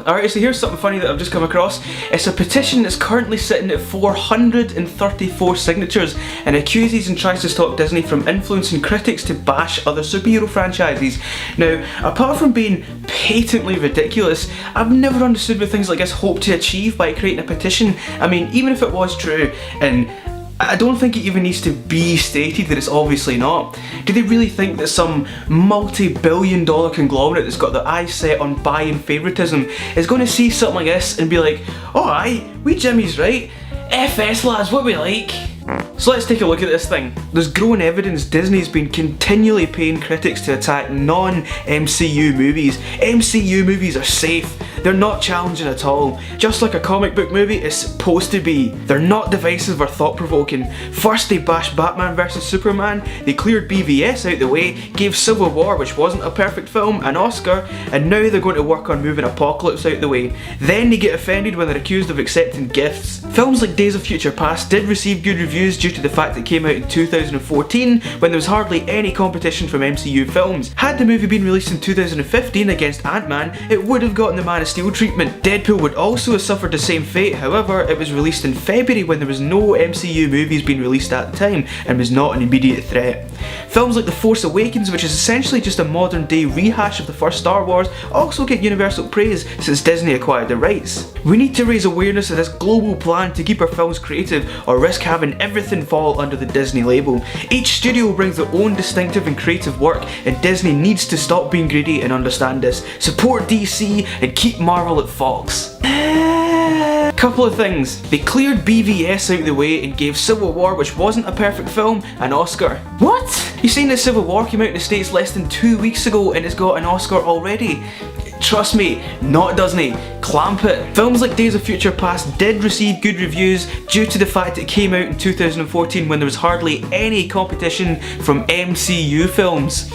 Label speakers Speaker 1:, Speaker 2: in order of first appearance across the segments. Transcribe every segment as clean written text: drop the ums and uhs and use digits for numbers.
Speaker 1: Alright, so here's something funny that I've just come across. It's a petition that's currently sitting at 434 signatures and accuses and tries to stop Disney from influencing critics to bash other superhero franchises. Now, apart from being patently ridiculous, I've never understood what things like this hope to achieve by creating a petition. I mean, even if it was true, and I don't think it even needs to be stated that it's obviously not. Do they really think that some multi-billion-dollar conglomerate that's got their eyes set on buying favouritism is going to see something like this and be like, oh aye, we Jimmy's right, FS lads, what we like? So let's take a look at this thing. There's growing evidence Disney's been continually paying critics to attack non-MCU movies. MCU movies are safe. They're not challenging at all. Just like a comic book movie is supposed to be. They're not divisive or thought-provoking. First they bashed Batman vs Superman, they cleared BVS out the way, gave Civil War, which wasn't a perfect film, an Oscar, and now they're going to work on moving Apocalypse out the way. Then they get offended when they're accused of accepting gifts. Films like Days of Future Past did receive good reviews due to the fact it came out in 2014 when there was hardly any competition from MCU films. Had the movie been released in 2015 against Ant-Man, it would have gotten the Man of Steel treatment. Deadpool would also have suffered the same fate, however it was released in February when there was no MCU movies being released at the time and was not an immediate threat. Films like The Force Awakens, which is essentially just a modern day rehash of the first Star Wars, also get universal praise since Disney acquired the rights. We need to raise awareness of this global plan to keep our films creative or risk having everything fall under the Disney label. Each studio brings their own distinctive and creative work and Disney needs to stop being greedy and understand this. Support DC and keep Marvel at Fox. Couple of things. They cleared BVS out the way and gave Civil War, which wasn't a perfect film, an Oscar. What? You saying that Civil War came out in the States less than 2 weeks ago and it's got an Oscar already? Trust me, not Disney. Clamp it. Films like Days of Future Past did receive good reviews due to the fact it came out in 2014 when there was hardly any competition from MCU films.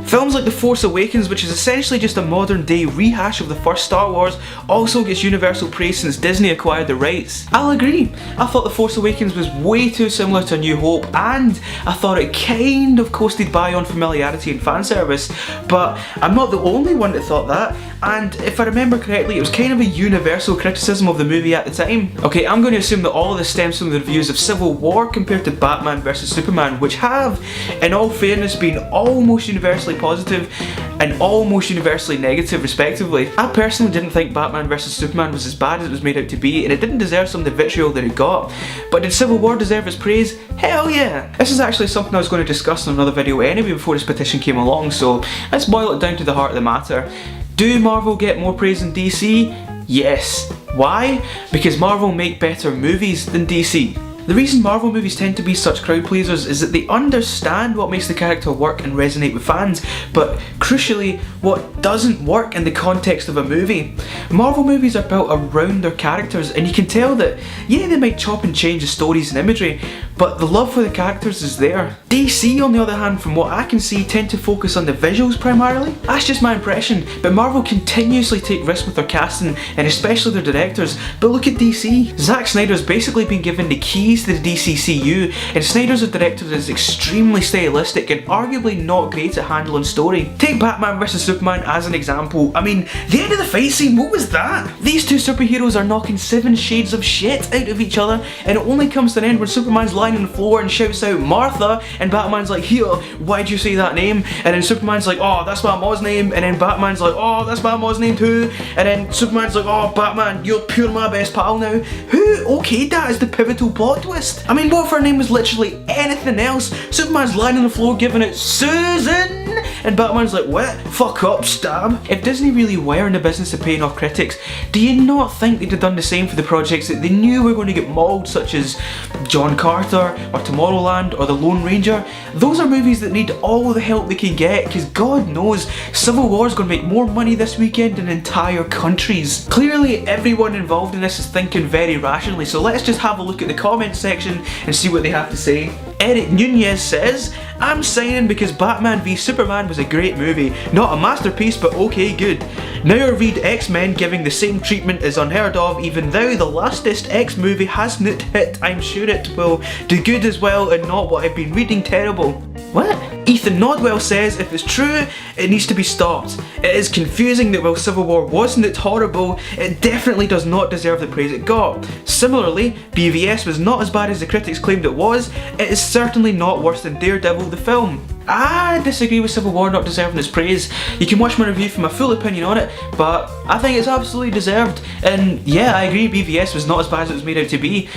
Speaker 1: Films like The Force Awakens, which is essentially just a modern day rehash of the first Star Wars, also gets universal praise since Disney acquired the rights. I'll agree, I thought The Force Awakens was way too similar to A New Hope and I thought it kind of coasted by on familiarity and fan service, but I'm not the only one that thought that, and if I remember correctly it was kind of a universal criticism of the movie at the time. Okay, I'm going to assume that all of this stems from the reviews of Civil War compared to Batman vs Superman, which have, in all fairness, been almost universally positive and almost universally negative respectively. I personally didn't think Batman vs Superman was as bad as it was made out to be and it didn't deserve some of the vitriol that it got. But did Civil War deserve its praise? Hell yeah! This is actually something I was going to discuss in another video anyway before this petition came along, so let's boil it down to the heart of the matter. Do Marvel get more praise than DC? Yes. Why? Because Marvel make better movies than DC. The reason Marvel movies tend to be such crowd pleasers is that they understand what makes the character work and resonate with fans, but crucially, what doesn't work in the context of a movie. Marvel movies are built around their characters and you can tell that, yeah, they might chop and change the stories and imagery, but the love for the characters is there. DC, on the other hand, from what I can see, tend to focus on the visuals primarily. That's just my impression, but Marvel continuously take risks with their casting and especially their directors. But look at DC. Zack Snyder's basically been given the keys to the DCCU, and Snyder's a director that is extremely stylistic and arguably not great at handling story. Take Batman vs Superman as an example. I mean, the end of the fight scene, what was that? These two superheroes are knocking 7 shades of shit out of each other, and it only comes to an end when Superman's lying on the floor and shouts out Martha, and Batman's like, here, why'd you say that name? And then Superman's like, oh, that's my mom's name, and then Batman's like, oh, that's my mom's name too, and then Superman's like, oh, Batman, you're pure my best pal now. Who okayed that as the pivotal plot twist? I mean, what if her name was literally anything else? Superman's lying on the floor giving it Susan, and Batman's like, what? Fuck up, stab. If Disney really were in the business of paying off critics, do you not think they'd have done the same for the projects that they knew were going to get mauled, such as John Carter, or Tomorrowland, or The Lone Ranger? Those are movies that need all the help they can get, because God knows Civil War is going to make more money this weekend than entire countries. Clearly everyone involved in this is thinking very rationally, so let's just have a look at the comment section and see what they have to say. Eric Nunez says, I'm signing because Batman v Superman was a great movie. Not a masterpiece, but okay, good. Now I read X-Men giving the same treatment is unheard of, even though the lastest X movie hasn't hit. I'm sure it will do good as well and not what I've been reading terrible. What? Ethan Nodwell says if it's true, it needs to be stopped. It is confusing that while Civil War wasn't horrible, it definitely does not deserve the praise it got. Similarly, BVS was not as bad as the critics claimed it was. It is certainly not worse than Daredevil the film. I disagree with Civil War not deserving its praise. You can watch my review for my full opinion on it, but I think it's absolutely deserved. And yeah, I agree, BVS was not as bad as it was made out to be.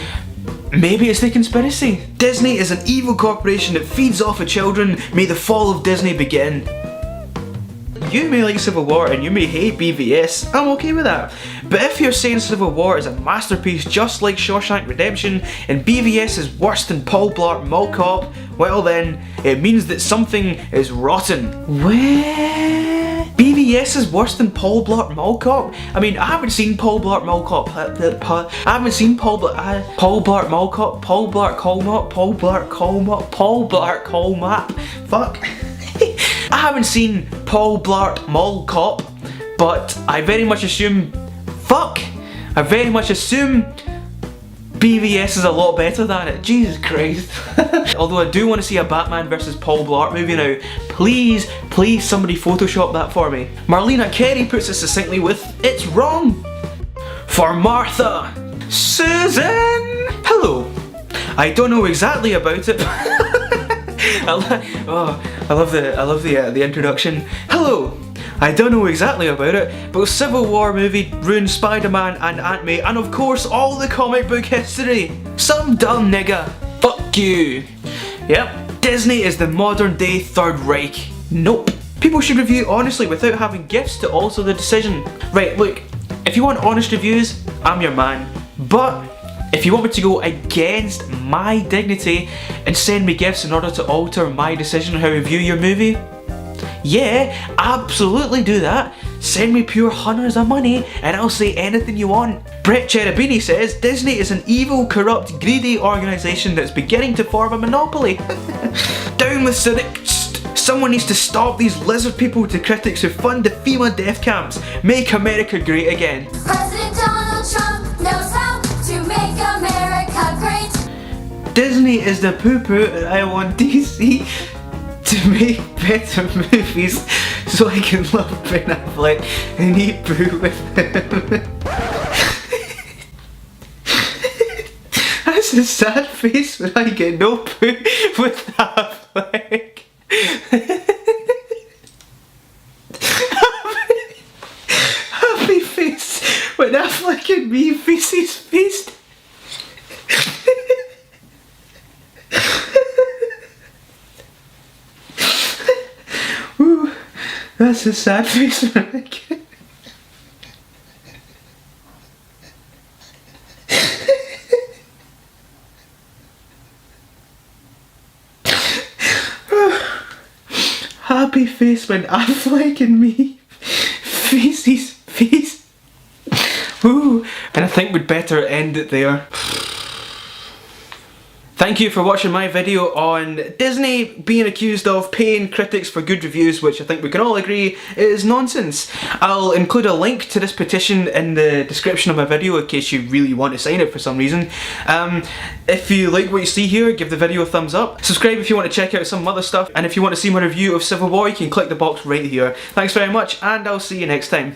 Speaker 1: Maybe it's the conspiracy. Disney is an evil corporation that feeds off of children. May the fall of Disney begin. You may like Civil War and you may hate BVS, I'm okay with that. But if you're saying Civil War is a masterpiece just like Shawshank Redemption and BVS is worse than Paul Blart Mall Cop, well then, it means that something is rotten. What? BVS is worse than Paul Blart Mall Cop? I mean, I haven't seen Paul Blart Mall Cop. I haven't seen Paul Blart Mall Cop, Paul Blart Call Map, Paul Blart Call Map, Paul Blart Call Map. Fuck. I haven't seen Paul Blart Mall Cop, but I very much assume BVS is a lot better than it. Jesus Christ. Although I do want to see a Batman vs Paul Blart movie now. Please somebody Photoshop that for me. Marlena Carey puts it succinctly with, it's wrong. For Martha. Susan! Hello. I don't know exactly about it. I love the introduction. Hello. I don't know exactly about it, but Civil War movie ruined Spider-Man and Aunt May, and of course all the comic book history. Some dumb nigga. Fuck you. Yep, Disney is the modern day Third Reich. Nope. People should review honestly without having gifts to alter the decision. Right, look, if you want honest reviews, I'm your man. But if you want me to go against my dignity and send me gifts in order to alter my decision on how to review your movie, yeah, absolutely do that. Send me pure hundreds of money and I'll say anything you want. Brett Cherubini says Disney is an evil, corrupt, greedy organisation that's beginning to form a monopoly. Down with Cynic. Someone needs to stop these lizard people to critics who fund the FEMA death camps. Make America great again. President Donald Trump knows how to make America great. Disney is the poo-poo and I want DC to make better movies so I can love Ben Affleck and eat poo with him. That's a sad face when I get no poo with Affleck. Happy face when Affleck and me face his face. Ooh, that's a sad face when I get. Happy face when Affleck and me face his face. Ooh, and I think we'd better end it there. Thank you for watching my video on Disney being accused of paying critics for good reviews, which I think we can all agree is nonsense. I'll include a link to this petition in the description of my video in case you really want to sign it for some reason. If you like what you see here, give the video a thumbs up. Subscribe if you want to check out some other stuff, and if you want to see my review of Civil War, you can click the box right here. Thanks very much, and I'll see you next time.